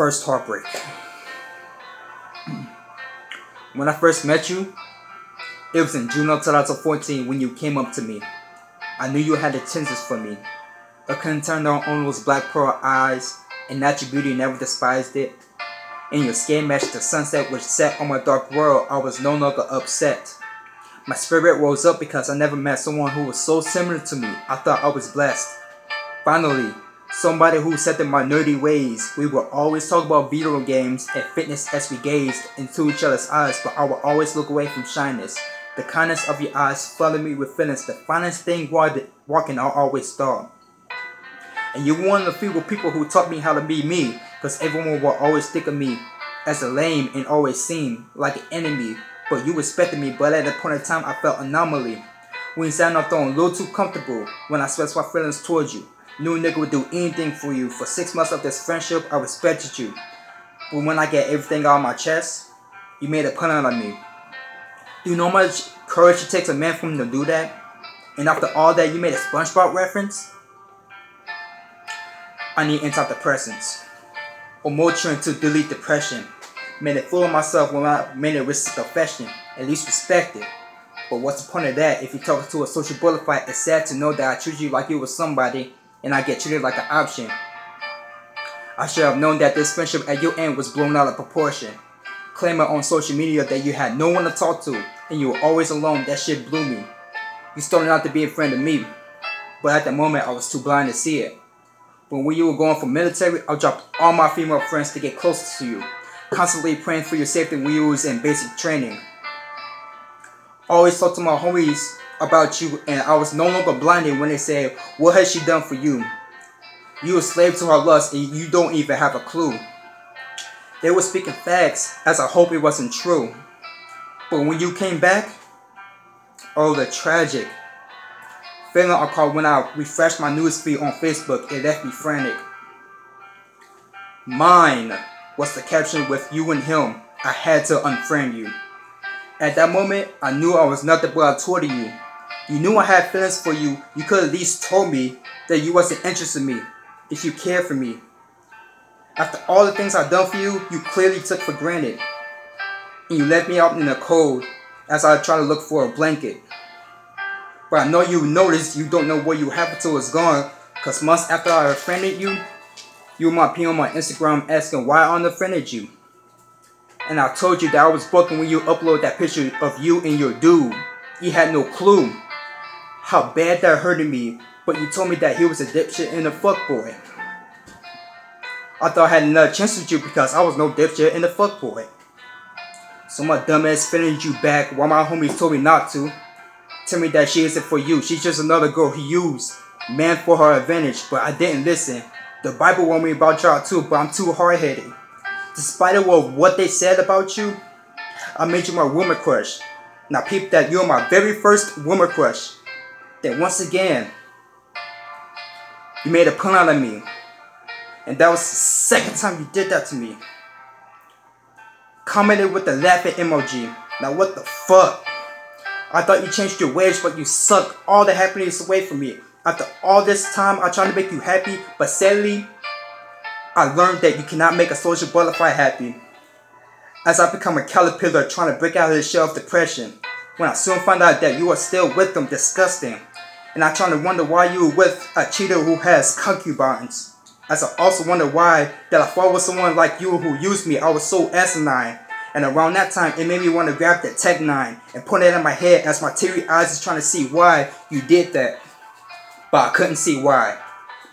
First heartbreak. When I first met you, it was in June of 2014 when you came up to me. I knew you had intentions for me. I couldn't turn down on those black pearl eyes, and that your beauty never despised it. And your skin matched the sunset which set on my dark world. I was no longer upset. My spirit rose up because I never met someone who was so similar to me. I thought I was blessed. Finally, somebody who accepted my nerdy ways. We would always talk about video games and fitness as we gazed into each other's eyes, but I would always look away from shyness. The kindness of your eyes flooded me with feelings. The finest thing walking I always thought. And you're one of the few people who taught me how to be me, because everyone will always think of me as a lame and always seem like an enemy. But you respected me, but at that point in time I felt anomaly. We sat on the throne a little too comfortable when I expressed my feelings towards you. Knew a nigga would do anything for you. For 6 months of this friendship, I respected you. But when I get everything out of my chest, you made a pun on me. Do you know how much courage it takes a man for him to do that? And after all that, you made a SpongeBob reference? I need antidepressants. Or Motrin to delete depression. Made a fool of myself when I made it risk confession. At least respect it. But what's the point of that if you're talking to a social butterfly? It's sad to know that I treat you like you were somebody and I get treated like an option. I should have known that this friendship at your end was blown out of proportion. Claiming on social media that you had no one to talk to and you were always alone, that shit blew me. You started out to be a friend of me, but at the moment I was too blind to see it. But when you were going for military, I dropped all my female friends to get closer to you. Constantly praying for your safety when you was in basic training. Always talk to my homies about you, and I was no longer blinded when they said, what has she done for you? You a slave to her lust and you don't even have a clue. They were speaking facts, as I hope it wasn't true. But when you came back, oh, the tragic feeling I caught when I refreshed my newsfeed on Facebook, it left me frantic. Mine was the caption with you and him. I had to unfriend you. At that moment, I knew I was nothing but a toy to you. You knew I had feelings for you. You could at least told me that you wasn't interested in me, if you cared for me. After all the things I've done for you, you clearly took for granted. And you left me out in the cold as I tried to look for a blanket. But I know you noticed you don't know where you happened to is gone, because months after I offended you, you might be on my Instagram asking why I unoffended you. And I told you that I was broken when you uploaded that picture of you and your dude. You had no clue how bad that hurted me, but you told me that he was a dipshit and a fuckboy. I thought I had another chance with you because I was no dipshit and a fuckboy. So my dumbass finished you back while my homies told me not to. Tell me that she isn't for you. She's just another girl he used. Man for her advantage, but I didn't listen. The Bible warned me about y'all too, but I'm too hard-headed. Despite of what they said about you, I made you my woman crush. Now peep that you're my very first woman crush. Then once again, you made a pun out of me. And that was the second time you did that to me. Commented with the laughing emoji. Now what the fuck? I thought you changed your ways, but you sucked all the happiness away from me. After all this time, I tried to make you happy, but sadly, I learned that you cannot make a social butterfly happy. As I become a caterpillar trying to break out of the shell of depression, when I soon found out that you are still with them, disgusting. And I try to wonder why you were with a cheater who has concubines. As I also wonder why that I fought with someone like you who used me. I was so asinine. And around that time, it made me want to grab that Tech 9 and point it in my head as my teary eyes is trying to see why you did that. But I couldn't see why.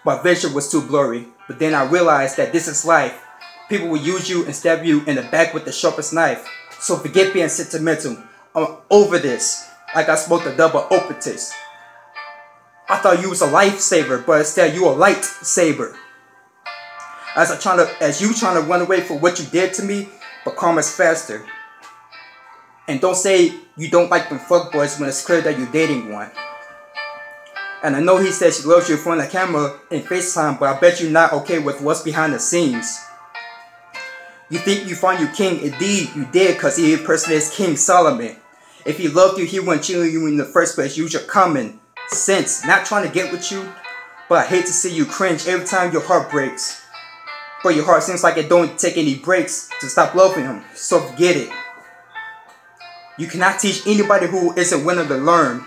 My vision was too blurry. But then I realized that this is life. People will use you and stab you in the back with the sharpest knife. So forget being sentimental. I'm over this. Like I smoked a double opiates. I thought you was a lifesaver, but instead you a lightsaber. As you trying to run away from what you did to me, but karma's faster. And don't say you don't like them fuckboys when it's clear that you're dating one. And I know he said she loves you in front of the camera in FaceTime, but I bet you're not okay with what's behind the scenes. You think you found your king? Indeed, you did, because he impersonates King Solomon. If he loved you, he wouldn't cheat on you in the first place. Use your common sense. Not trying to get with you, but I hate to see you cringe every time your heart breaks. But your heart seems like it don't take any breaks to stop loving him. So forget it. You cannot teach anybody who isn't willing to learn.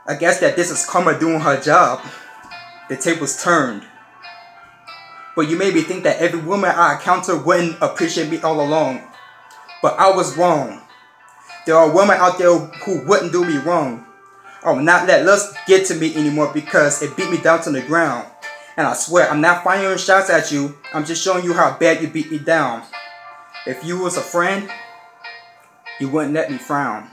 I guess that this is karma doing her job. The tables turned. But you made me think that every woman I encounter wouldn't appreciate me all along. But I was wrong. There are women out there who wouldn't do me wrong. I will not let lust get to me anymore because it beat me down to the ground. And I swear, I'm not firing shots at you. I'm just showing you how bad you beat me down. If you was a friend, you wouldn't let me frown.